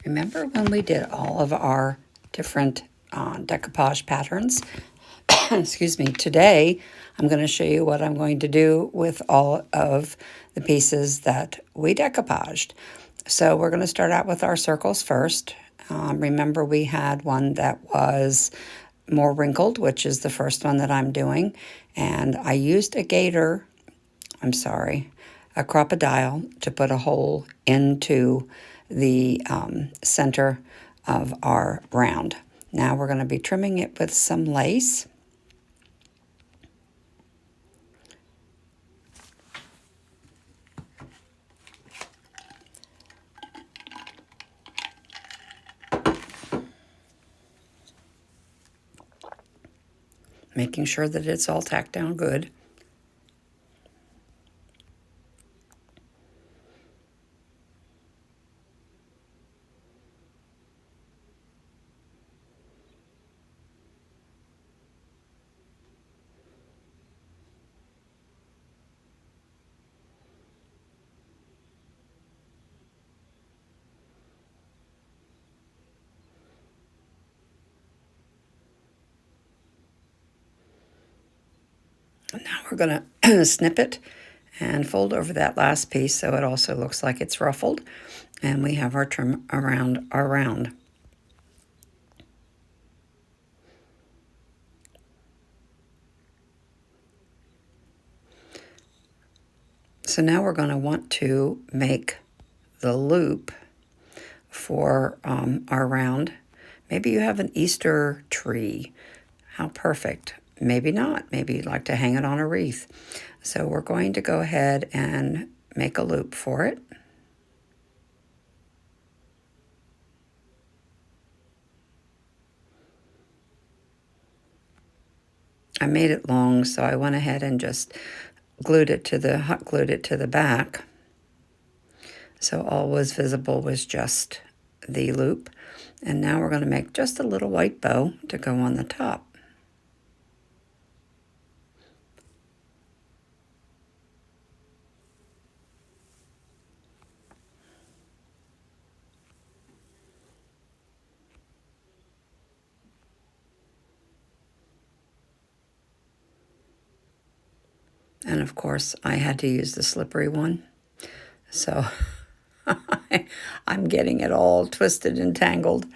Remember when we did all of our different decoupage patterns? Excuse me. Today, I'm going to show you what I'm going to do with all of the pieces that we decoupaged. So we're going to start out with our circles first. Remember we had one that was more wrinkled, which is the first one that I'm doing. And I used a crocodile to put a hole into the center of our round. Now we're going to be trimming it with some lace. Making sure that it's all tacked down good. Now we're going to snip it and fold over that last piece so it also looks like it's ruffled. And we have our trim around our round. So now we're going to want to make the loop for our round. Maybe you have an Easter tree. How perfect. Maybe not. Maybe you'd like to hang it on a wreath. So we're going to go ahead and make a loop for it. I made it long, so I went ahead and just hot glued it to the back. So all was visible was just the loop. And now we're going to make just a little white bow to go on the top. And of course, I had to use the slippery one. So I'm getting it all twisted and tangled.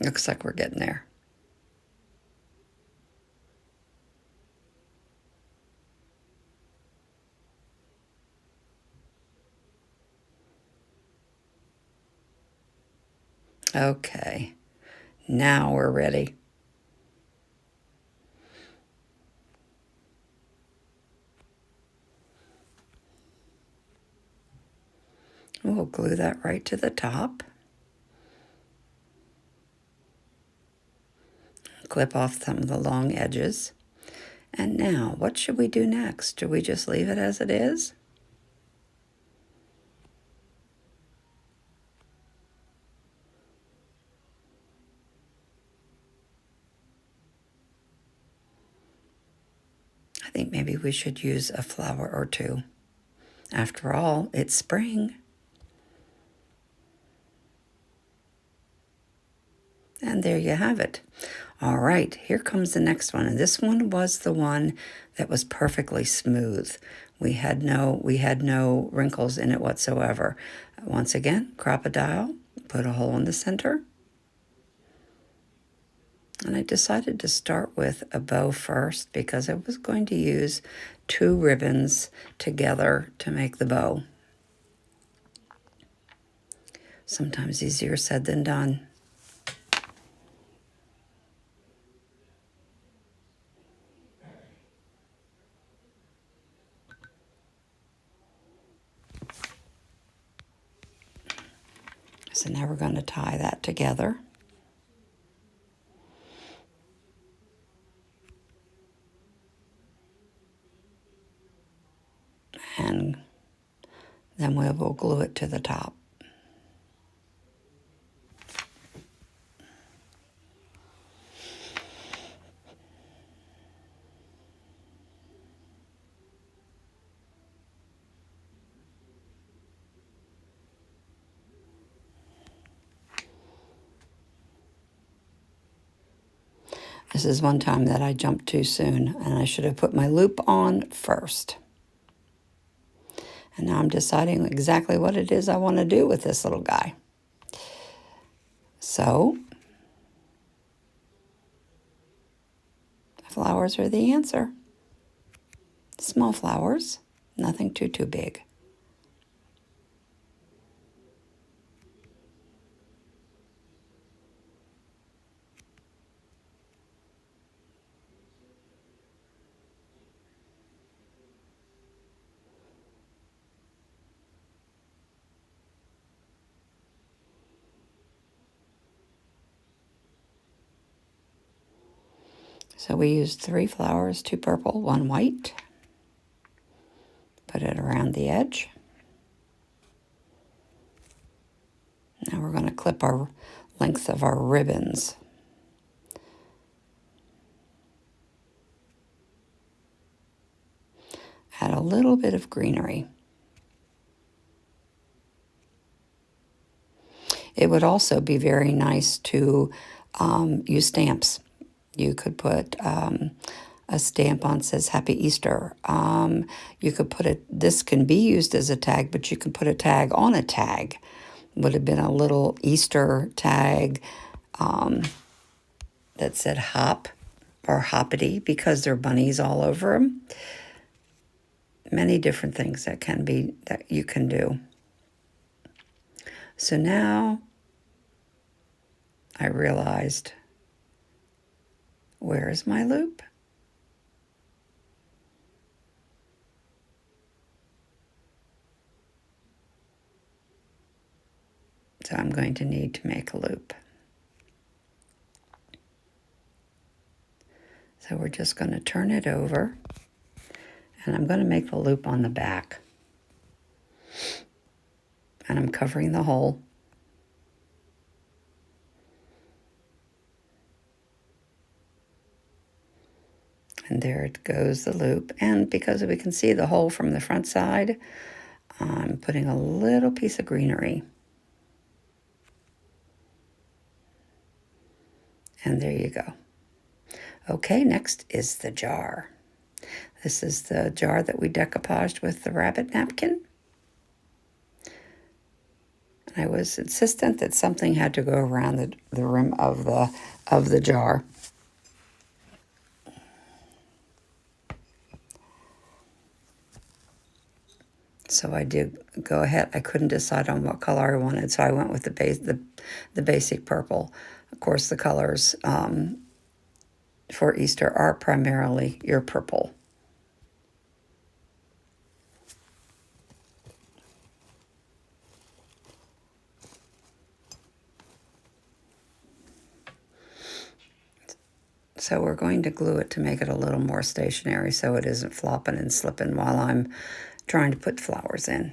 Looks like we're getting there. Okay, now we're ready. We'll glue that right to the top. Clip off some of the long edges. And now, what should we do next? Do we just leave it as it is? I think maybe we should use a flower or two. After all, it's spring. And there you have it. All right, here comes the next one. And this one was the one that was perfectly smooth. We had no wrinkles in it whatsoever. Once again, crocodile, put a hole in the center. And I decided to start with a bow first because I was going to use 2 ribbons together to make the bow. Sometimes easier said than done. So now we're going to tie that together. And then we will glue it to the top. This is one time that I jumped too soon, and I should have put my loop on first. And now I'm deciding exactly what it is I want to do with this little guy. So, flowers are the answer. Small flowers, nothing too big. So we used 3 flowers, 2 purple, 1 white. Put it around the edge. Now we're going to clip our length of our ribbons. Add a little bit of greenery. It would also be very nice to use stamps. You could put a stamp on says Happy Easter. You could put it, this can be used as a tag, but you can put a tag on a tag. Would have been a little Easter tag that said hop or hoppity because there are bunnies all over them. Many different things that you can do. So now I realized, where is my loop? So I'm going to need to make a loop. So we're just going to turn it over, and I'm going to make the loop on the back. And I'm covering the hole. And there it goes, the loop. And because we can see the hole from the front side, I'm putting a little piece of greenery. And there you go. Okay, next is the jar. This is the jar that we decoupaged with the rabbit napkin. And I was insistent that something had to go around the rim of the jar. So I did go ahead. I couldn't decide on what color I wanted, so I went with the basic purple. Of course, the colors for Easter are primarily your purple. So we're going to glue it to make it a little more stationary so it isn't flopping and slipping while I'm trying to put flowers in.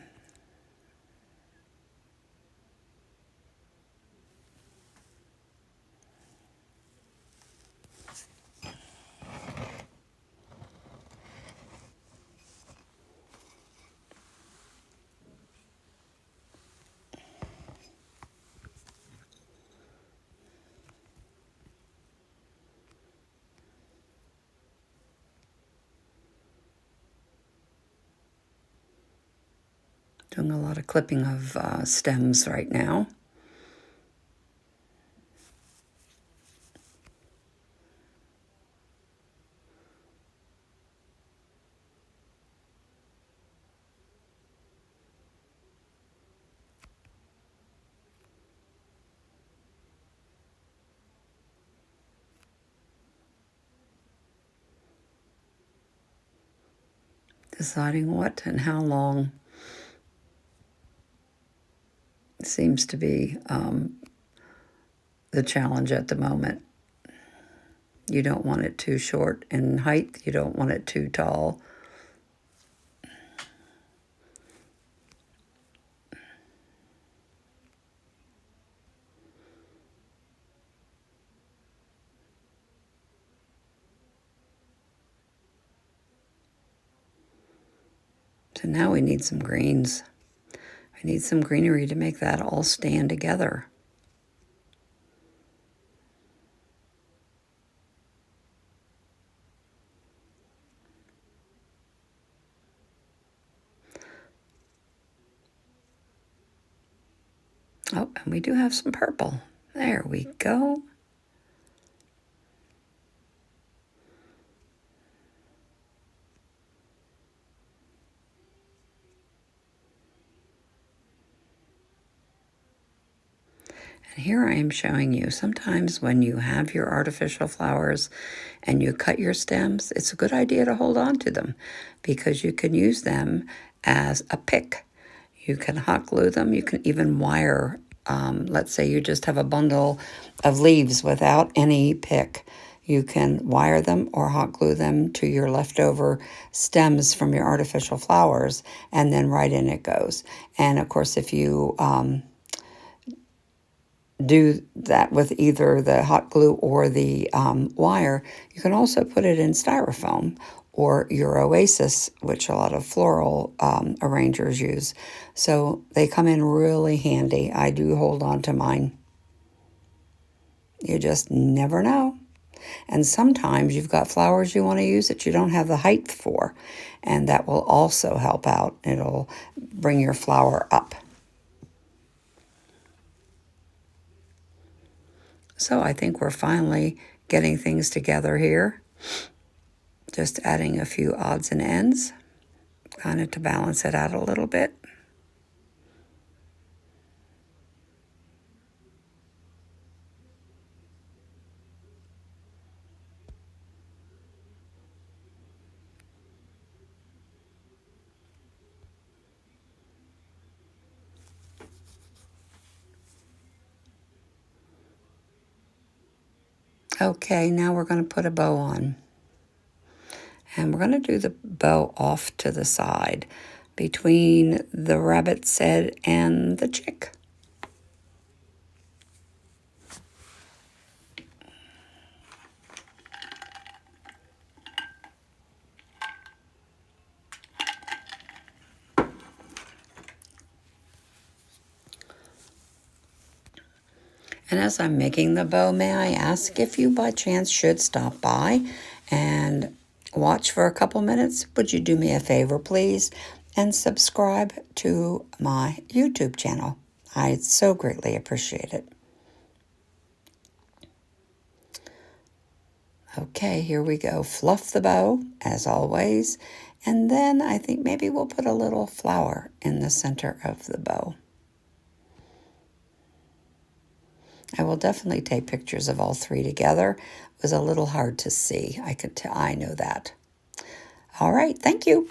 Doing a lot of clipping of stems right now. Deciding what and how long seems to be the challenge at the moment. You don't want it too short in height. You don't want it too tall. So now we need some greens. We need some greenery to make that all stand together. Oh, and we do have some purple. There we go. And here I am showing you, sometimes when you have your artificial flowers and you cut your stems, it's a good idea to hold on to them because you can use them as a pick. You can hot glue them. You can even wire, let's say you just have a bundle of leaves without any pick. You can wire them or hot glue them to your leftover stems from your artificial flowers, and then right in it goes. And of course, if you do that with either the hot glue or the wire, you can also put it in styrofoam or your Oasis, which a lot of floral arrangers use. So they come in really handy. I do hold on to mine. You just never know. And sometimes you've got flowers you want to use that you don't have the height for, and that will also help out. It'll bring your flower up. So I think we're finally getting things together here. Just adding a few odds and ends, kind of to balance it out a little bit. Okay, now we're going to put a bow on. And we're going to do the bow off to the side between the rabbit's head and the chick. And as I'm making the bow, may I ask if you by chance should stop by and watch for a couple minutes? Would you do me a favor, please, and subscribe to my YouTube channel? I'd so greatly appreciate it. Okay, here we go. Fluff the bow, as always. And then I think maybe we'll put a little flower in the center of the bow. I will definitely take pictures of all three together. It was a little hard to see. I know that. All right, thank you.